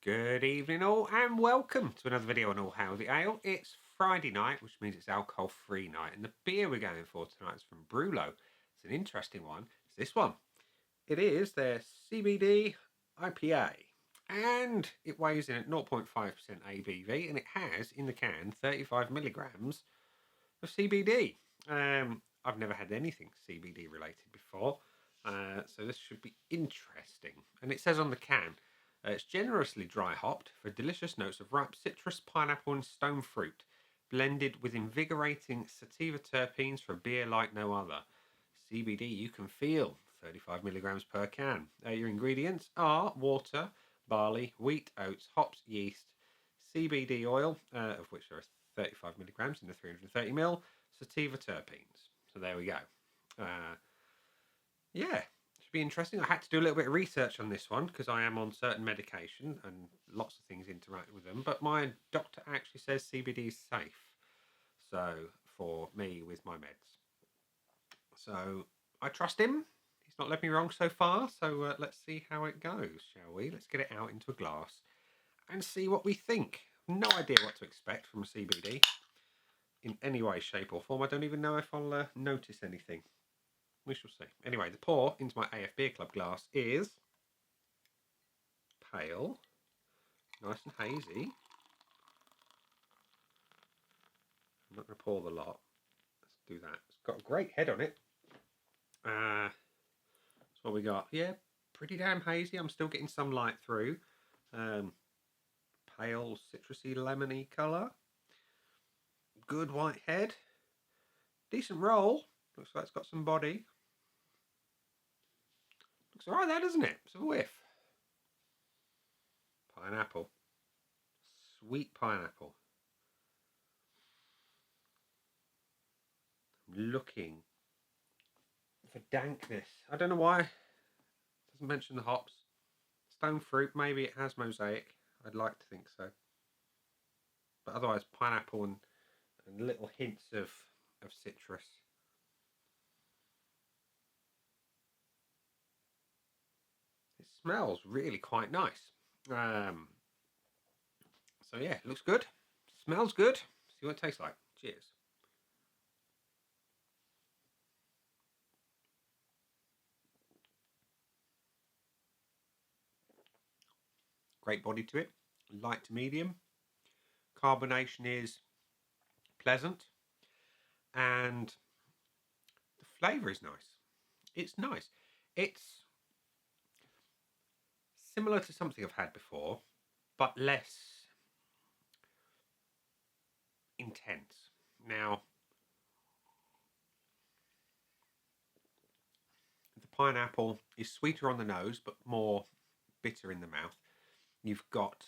Good evening all and welcome to another video on All Hail the Ale. It's Friday night, which means it's alcohol free night, and the beer we're going for tonight is from Brulo. It's an interesting one. It's this one. It is their CBD IPA and it weighs in at 0.5% ABV and it has in the can 35 milligrams of CBD. I've never had anything CBD related before, so this should be interesting. And it says on the can, it's generously dry hopped for delicious notes of ripe citrus, pineapple, and stone fruit, blended with invigorating sativa terpenes for a beer like no other. CBD you can feel, 35 milligrams per can. Your ingredients are water, barley, wheat, oats, hops, yeast, CBD oil, of which there are 35 milligrams in the 330 ml, sativa terpenes. So there we go. Yeah, should be interesting. I had to do a little bit of research on this one because I am on certain medication and lots of things interact with them. But my doctor actually says CBD is safe. So for me with my meds. So I trust him. He's not led me wrong so far. So let's see how it goes, shall we? Let's get it out into a glass and see what we think. No idea what to expect from a CBD in any way, shape or form. I don't even know if I'll notice anything. We shall see. Anyway, the pour into my AF Beer Club glass is pale, nice and hazy. I'm not going to pour the lot. Let's do that. It's got a great head on it. That's what we got. Yeah, pretty damn hazy. I'm still getting some light through. Pale, citrusy, lemony colour. Good white head. Decent roll. Looks like it's got some body. Looks alright there, doesn't it? It's a whiff. Pineapple. Sweet pineapple. I'm looking for dankness. I don't know why. It doesn't mention the hops. Stone fruit, maybe it has mosaic. I'd like to think so. But otherwise, pineapple and little hints of citrus. It smells really quite nice. So yeah, it looks good. Smells good. See what it tastes like. Cheers. Great body to it. Light to medium. Carbonation is pleasant. And the flavour is nice. It's nice. It's similar to something I've had before, but less intense. Now, the pineapple is sweeter on the nose, but more bitter in the mouth. You've got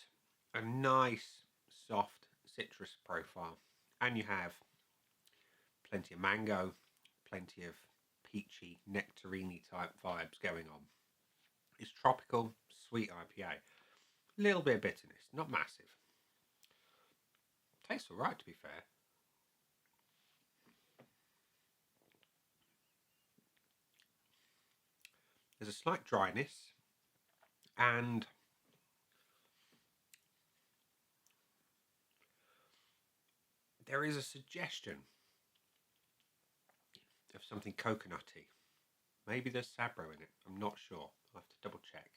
a nice, soft citrus profile, and you have plenty of mango, plenty of peachy, nectarine type vibes going on. It's tropical, sweet IPA. A little bit of bitterness, not massive. Tastes alright, to be fair. There's a slight dryness and there is a suggestion of something coconutty. Maybe there's Sabro in it. I'm not sure. I'll have to double check.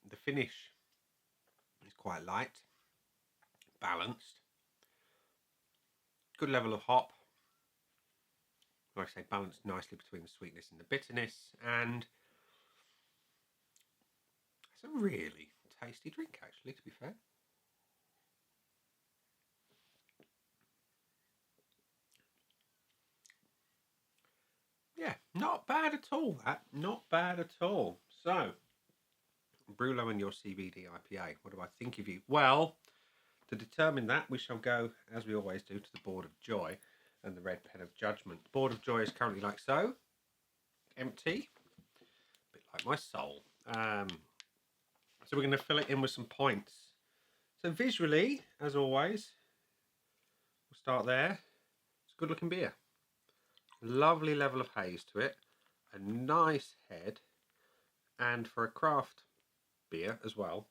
The finish is quite light, balanced. Good level of hop. Like I say, balanced nicely between the sweetness and the bitterness. And it's a really tasty drink, actually, to be fair. Yeah, not bad at all, that. Not bad at all. So, Brulo and your CBD IPA. What do I think of you? Well, to determine that, we shall go, as we always do, to the Board of Joy and the red pen of judgment. The Board of Joy is currently like so. Empty. A bit like my soul. So we're going to fill it in with some points. So visually, as always, we'll start there. It's a good looking beer. Lovely level of haze to it. A nice head. And for a craft beer as well,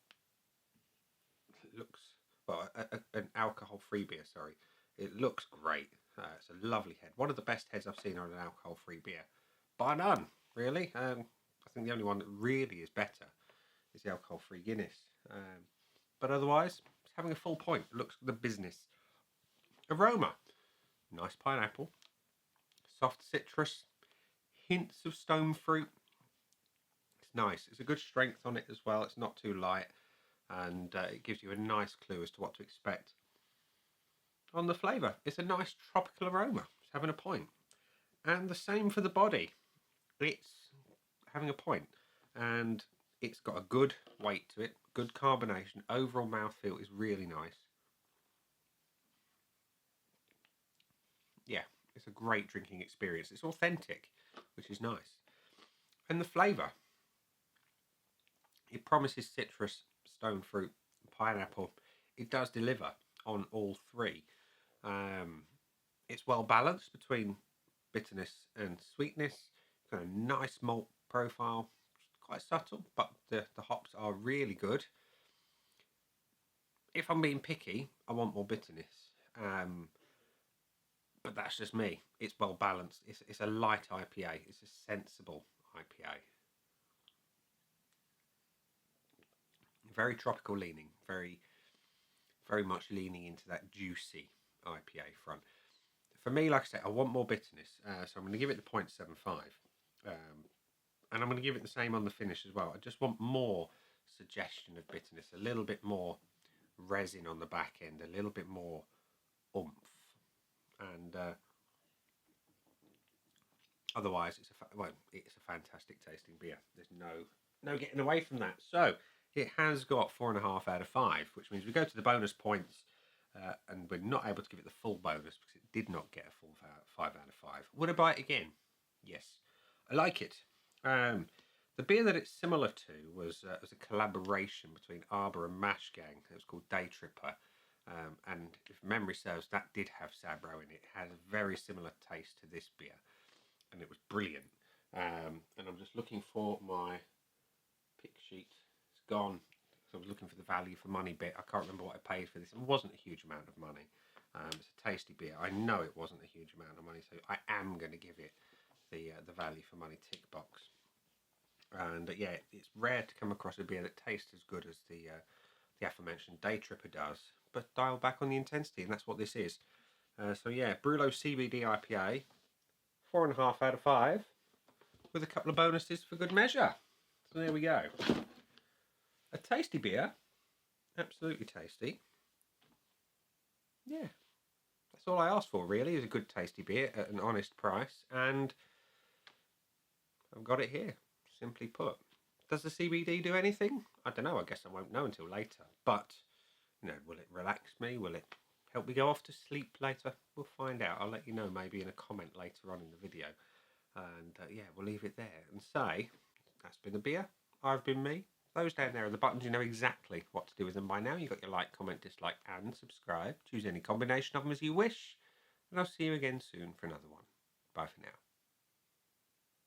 it looks, well, an alcohol-free beer, sorry. It looks great. It's a lovely head. One of the best heads I've seen on an alcohol-free beer. By none, really. I think the only one that really is better is the alcohol-free Guinness. But otherwise, it's having a full point. It looks the business. Aroma. Nice pineapple. Soft citrus. Hints of stone fruit. It's nice. It's a good strength on it as well. It's not too light. And it gives you a nice clue as to what to expect. On the flavour, it's a nice tropical aroma. It's having a point. And the same for the body. It's having a point. And it's got a good weight to it. Good carbonation. Overall mouthfeel is really nice. Yeah, it's a great drinking experience. It's authentic, which is nice. And the flavour. It promises citrus, stone fruit, pineapple. It does deliver on all three. It's well balanced between bitterness and sweetness. It's got a nice malt profile. Quite subtle, but the hops are really good. If I'm being picky, I want more bitterness. But that's just me. It's well balanced. It's a light IPA. It's a sensible IPA. Very tropical leaning. Very, very much leaning into that juicy IPA front. For me, like I said, I want more bitterness. So I'm going to give it the 0.75. And I'm going to give it the same on the finish as well. I just want more suggestion of bitterness. A little bit more resin on the back end. A little bit more oomph. And otherwise, it's a fantastic tasting beer. There's no getting away from that. So it has got 4.5 out of 5, which means we go to the bonus points, and we're not able to give it the full bonus because it did not get a full 5 out of 5. Would I buy it again? Yes, I like it. The beer that it's similar to was a collaboration between Arbor and Mash Gang. It was called Day Tripper. And if memory serves, that did have Sabro in it. It had a very similar taste to this beer, and it was brilliant. And I'm just looking for my pick sheet. It's gone. So I was looking for the value for money bit. I can't remember what I paid for this. It wasn't a huge amount of money. It's a tasty beer. I know it wasn't a huge amount of money, so I am going to give it the value for money tick box. And yeah, it's rare to come across a beer that tastes as good as the aforementioned Day Tripper does, but dial back on the intensity, and that's what this is. So yeah, Brulo CBD IPA, 4.5 out of 5, with a couple of bonuses for good measure. So there we go. A tasty beer, absolutely tasty. Yeah, that's all I asked for really, is a good tasty beer at an honest price, and I've got it here, simply put. Does the CBD do anything? I don't know, I guess I won't know until later. But, will it relax me? Will it help me go off to sleep later? We'll find out. I'll let you know maybe in a comment later on in the video. And yeah, we'll leave it there and say, that's been a beer. I've been me. Those down there are the buttons. You know exactly what to do with them by now. You've got your like, comment, dislike, and subscribe. Choose any combination of them as you wish. And I'll see you again soon for another one. Bye for now.